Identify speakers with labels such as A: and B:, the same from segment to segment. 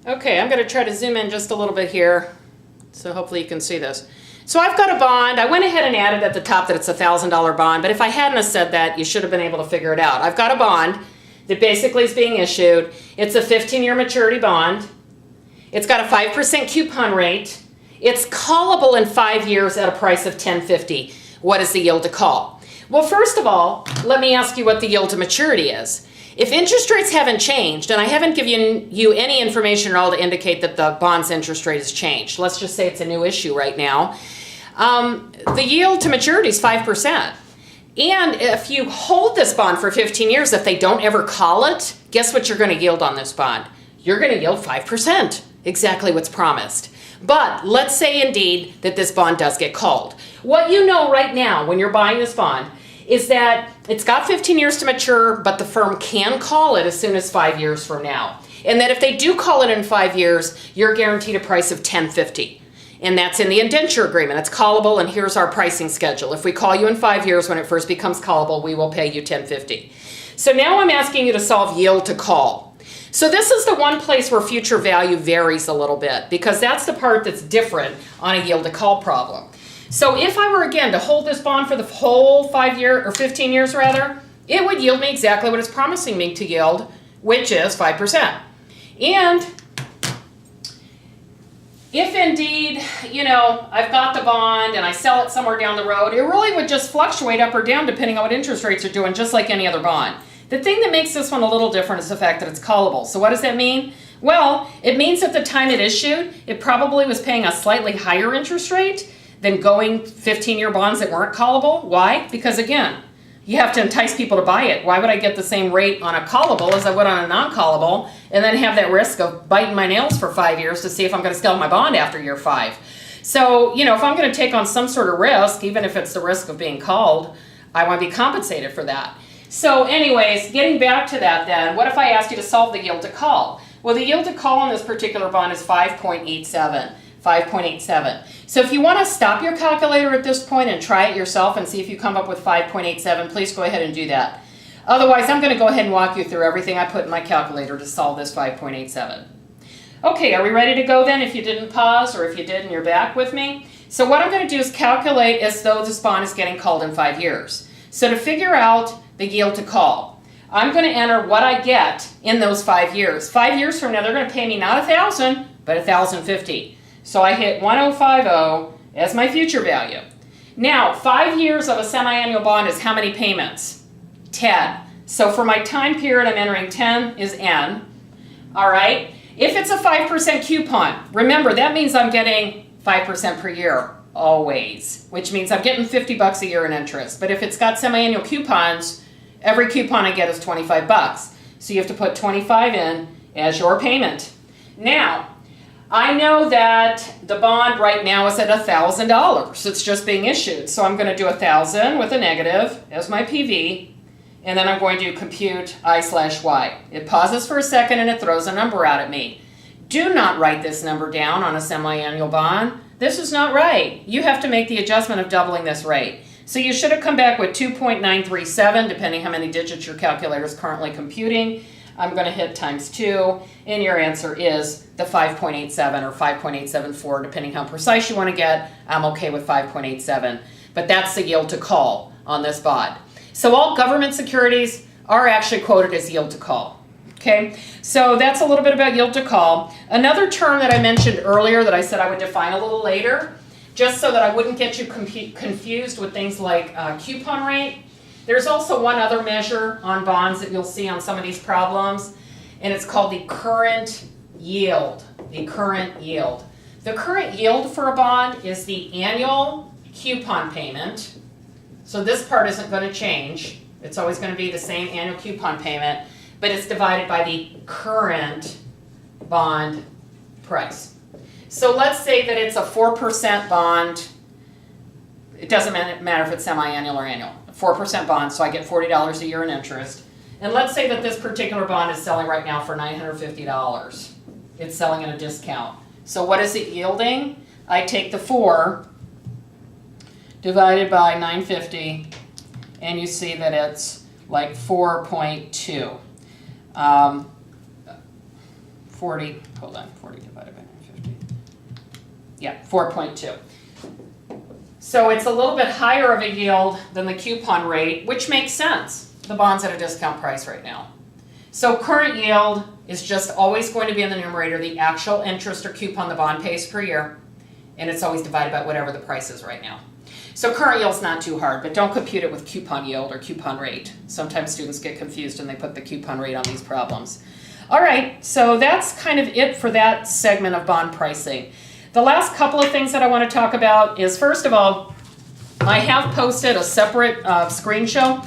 A: Okay, I'm going to try to zoom in just a little bit here, so hopefully you can see this. So I've got a bond. I went ahead and added at the top that it's a $1,000 bond, but if I hadn't have said that, you should have been able to figure it out. I've got a bond that basically is being issued. It's a 15-year maturity bond. It's got a 5% coupon rate. It's callable in 5 years at a price of $10.50. What is the yield to call? Well, first of all, let me ask you what the yield to maturity is. If interest rates haven't changed, and I haven't given you any information at all to indicate that the bond's interest rate has changed, let's just say it's a new issue right now, the yield to maturity is 5%. And if you hold this bond for 15 years, if they don't ever call it, guess what you're going to yield on this bond? You're going to yield 5%, exactly what's promised. But let's say indeed that this bond does get called. What you know right now when you're buying this bond is that it's got 15 years to mature, but the firm can call it as soon as 5 years from now. And that if they do call it in 5 years, you're guaranteed a price of $10.50. And that's in the indenture agreement. It's callable, and here's our pricing schedule. If we call you in 5 years when it first becomes callable, we will pay you $10.50. So now I'm asking you to solve yield to call. So this is the one place where future value varies a little bit, because that's the part that's different on a yield to call problem. So if I were, again, to hold this bond for the whole 5 year or 15 years rather, it would yield me exactly what it's promising me to yield, which is 5%. And if indeed, I've got the bond and I sell it somewhere down the road, it really would just fluctuate up or down depending on what interest rates are doing, just like any other bond. The thing that makes this one a little different is the fact that it's callable. So what does that mean? Well, it means at the time it issued, it probably was paying a slightly higher interest rate than going 15-year bonds that weren't callable. Why? Because again, you have to entice people to buy it. Why would I get the same rate on a callable as I would on a non-callable and then have that risk of biting my nails for 5 years to see if I'm going to sell my bond after year 5? So, if I'm going to take on some sort of risk, even if it's the risk of being called, I want to be compensated for that. So anyways, getting back to that then, what if I asked you to solve the yield to call? Well, the yield to call on this particular bond is 5.87. 5.87. So if you want to stop your calculator at this point and try it yourself and see if you come up with 5.87, please go ahead and do that. Otherwise, I'm going to go ahead and walk you through everything I put in my calculator to solve this 5.87. Okay, are we ready to go then if you didn't pause, or if you did and you're back with me? So what I'm going to do is calculate as though this bond is getting called in 5 years. So to figure out the yield to call, I'm going to enter what I get in those 5 years. 5 years from now, they're going to pay me not $1,000, but $1,050. So I hit 1050 as my future value. Now, 5 years of a semi-annual bond is how many payments? 10. So for my time period, I'm entering 10 is N. All right. If it's a 5% coupon, remember that means I'm getting 5% per year always, which means I'm getting $50 a year in interest. But if it's got semi-annual coupons, every coupon I get is $25. So you have to put 25 in as your payment. Now, I know that the bond right now is at $1,000. It's just being issued. So I'm going to do 1,000 with a negative as my PV, and then I'm going to compute I/Y. It pauses for a second and it throws a number out at me. Do not write this number down on a semi-annual bond. This is not right. You have to make the adjustment of doubling this rate. So you should have come back with 2.937, depending how many digits your calculator is currently computing. I'm going to hit times 2, and your answer is the 5.87 or 5.874, depending how precise you want to get. I'm okay with 5.87, but that's the yield to call on this bond. So all government securities are actually quoted as yield to call. Okay, so that's a little bit about yield to call. Another term that I mentioned earlier that I said I would define a little later, just so that I wouldn't get you confused with things like coupon rate. There's also one other measure on bonds that you'll see on some of these problems, and it's called the current yield. The current yield. The current yield for a bond is the annual coupon payment. So this part isn't going to change. It's always going to be the same annual coupon payment, but it's divided by the current bond price. So let's say that it's a 4% bond. It doesn't matter if it's semi-annual or annual. 4% bond, so I get $40 a year in interest. And let's say that this particular bond is selling right now for $950. It's selling at a discount. So what is it yielding? I take the 4 divided by 950, and you see that it's like 4.2. 40, hold on, 40 divided by 950. Yeah, 4.2. So it's a little bit higher of a yield than the coupon rate, which makes sense. The bond's at a discount price right now. So current yield is just always going to be in the numerator, the actual interest or coupon the bond pays per year, and it's always divided by whatever the price is right now. So current yield's not too hard, but don't compute it with coupon yield or coupon rate. Sometimes students get confused and they put the coupon rate on these problems. All right, so that's kind of it for that segment of bond pricing. The last couple of things that I want to talk about is, first of all, I have posted a separate screen show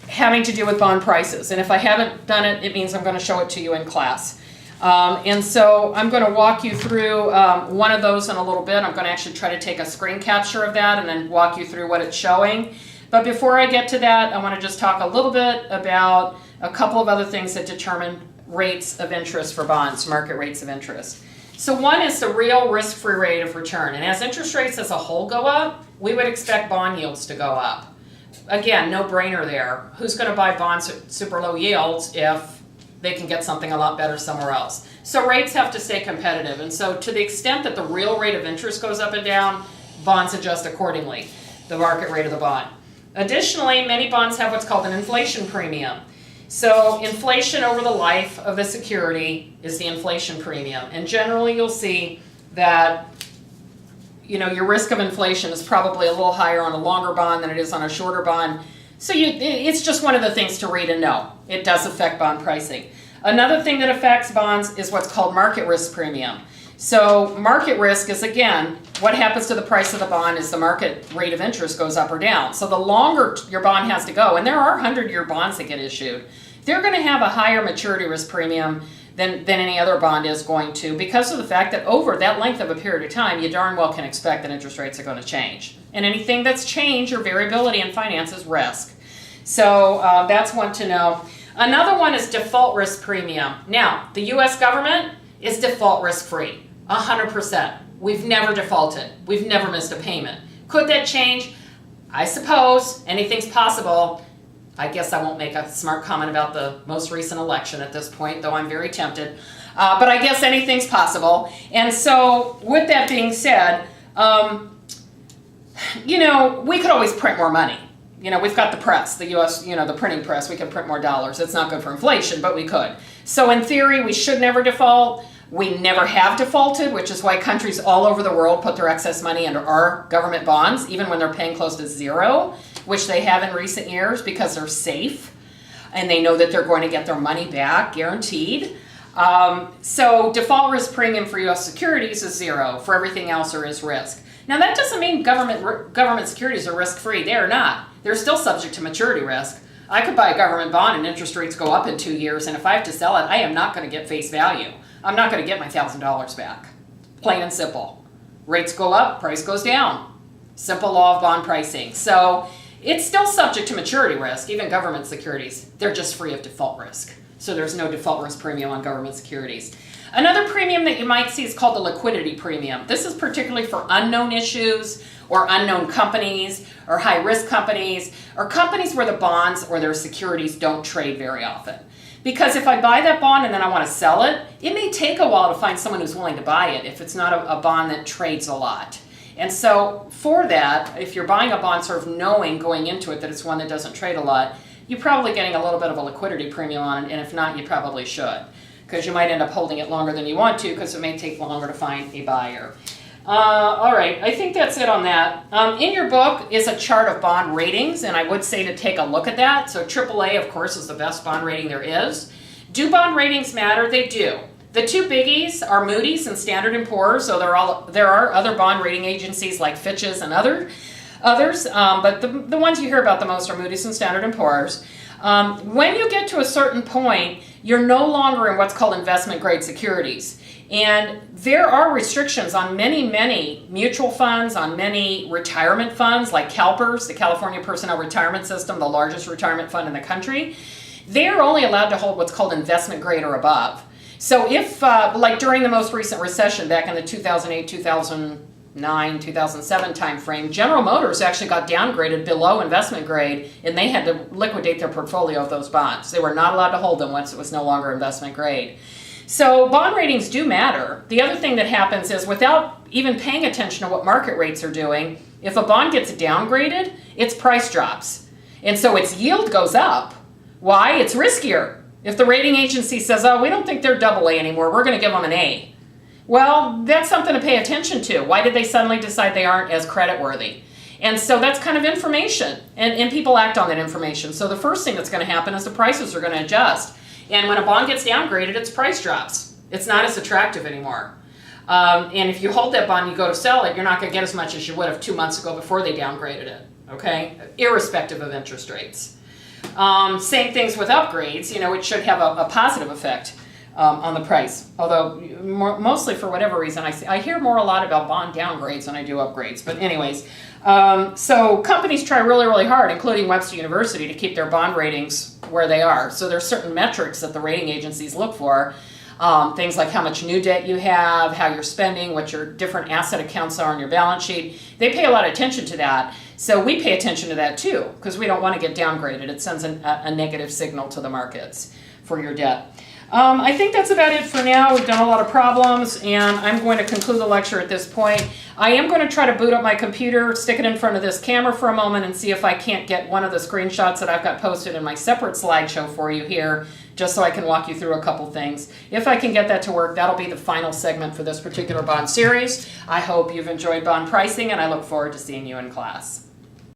A: having to do with bond prices. And if I haven't done it, it means I'm going to show it to you in class. And so I'm going to walk you through one of those in a little bit. I'm going to actually try to take a screen capture of that and then walk you through what it's showing. But before I get to that, I want to just talk a little bit about a couple of other things that determine rates of interest for bonds, market rates of interest. So one is the real risk-free rate of return. And as interest rates as a whole go up, we would expect bond yields to go up. Again, no brainer there. Who's going to buy bonds at super low yields if they can get something a lot better somewhere else? So rates have to stay competitive. And so to the extent that the real rate of interest goes up and down, bonds adjust accordingly, the market rate of the bond. Additionally, many bonds have what's called an inflation premium. So inflation over the life of the security is the inflation premium. And generally you'll see that your risk of inflation is probably a little higher on a longer bond than it is on a shorter bond. So it's just one of the things to read and know. It does affect bond pricing. Another thing that affects bonds is what's called market risk premium. So market risk is, again, what happens to the price of the bond is the market rate of interest goes up or down. So the longer your bond has to go, and there are 100-year bonds that get issued, they're going to have a higher maturity risk premium than any other bond is going to, because of the fact that over that length of a period of time, you darn well can expect that interest rates are going to change. And anything that's change or variability in finance is risk. So that's one to know. Another one is default risk premium. Now, the U.S. government is default risk free, 100%. We've never defaulted. We've never missed a payment. Could that change? I suppose. Anything's possible. I guess I won't make a smart comment about the most recent election at this point, though I'm very tempted. But I guess anything's possible. And so with that being said, we could always print more money. We've got the press, the U.S., the printing press. We can print more dollars. It's not good for inflation, but we could. So in theory, we should never default. We never have defaulted, which is why countries all over the world put their excess money into our government bonds, even when they're paying close to zero, which they have in recent years because they're safe and they know that they're going to get their money back, guaranteed. So default risk premium for U.S. securities is zero. For everything else, there is risk. Now, that doesn't mean government securities are risk-free. They are not. They're still subject to maturity risk. I could buy a government bond and interest rates go up in 2 years, and if I have to sell it, I am not going to get face value. I'm not going to get my $1,000 back. Plain and simple. Rates go up, price goes down. Simple law of bond pricing. So it's still subject to maturity risk, even government securities. They're just free of default risk. So there's no default risk premium on government securities. Another premium that you might see is called the liquidity premium. This is particularly for unknown issues or unknown companies or high-risk companies or companies where the bonds or their securities don't trade very often. Because if I buy that bond and then I want to sell it, it may take a while to find someone who's willing to buy it if it's not a bond that trades a lot. And so for that, if you're buying a bond sort of knowing going into it that it's one that doesn't trade a lot, you're probably getting a little bit of a liquidity premium on it, and if not, you probably should. Because you might end up holding it longer than you want to because it may take longer to find a buyer. All right, I think that's it on that. In your book is a chart of bond ratings, and I would say to take a look at that. So AAA, of course, is the best bond rating there is. Do bond ratings matter? They do. The two biggies are Moody's and Standard & Poor's, so there are other bond rating agencies like Fitch's and others, but the ones you hear about the most are Moody's and Standard & Poor's. When you get to a certain point, you're no longer in what's called investment grade securities. And there are restrictions on many mutual funds, on many retirement funds like CalPERS, the California Personnel Retirement System, the largest retirement fund in the country. They're only allowed to hold what's called investment grade or above. So if, like during the most recent recession back in the 2008, 2009, 2007 timeframe, General Motors actually got downgraded below investment grade, and they had to liquidate their portfolio of those bonds. They were not allowed to hold them once it was no longer investment grade. So bond ratings do matter. The other thing that happens is without even paying attention to what market rates are doing, if a bond gets downgraded, its price drops. And so its yield goes up. Why? It's riskier. If the rating agency says, oh, we don't think they're AA anymore, we're going to give them an A. Well, that's something to pay attention to. Why did they suddenly decide they aren't as creditworthy? And so that's kind of information, and people act on that information. So the first thing that's going to happen is the prices are going to adjust. And when a bond gets downgraded, its price drops. It's not as attractive anymore. And if you hold that bond and you go to sell it, you're not going to get as much as you would have 2 months ago before they downgraded it, okay? Irrespective of interest rates. Same things with upgrades. You know, it should have a positive effect on the price. Although, mostly for whatever reason, I hear a lot about bond downgrades than I do upgrades. But anyways, so companies try really, really hard, including Webster University, to keep their bond ratings where they are. So there's certain metrics that the rating agencies look for. Things like how much new debt you have, how you're spending, what your different asset accounts are on your balance sheet. They pay a lot of attention to that. So we pay attention to that too, because we don't want to get downgraded. It sends a negative signal to the markets for your debt. I think that's about it for now. We've done a lot of problems, and I'm going to conclude the lecture at this point. I am going to try to boot up my computer, stick it in front of this camera for a moment, and see if I can't get one of the screenshots that I've got posted in my separate slideshow for you here, just so I can walk you through a couple things. If I can get that to work, that'll be the final segment for this particular bond series. I hope you've enjoyed bond pricing, and I look forward to seeing you in class.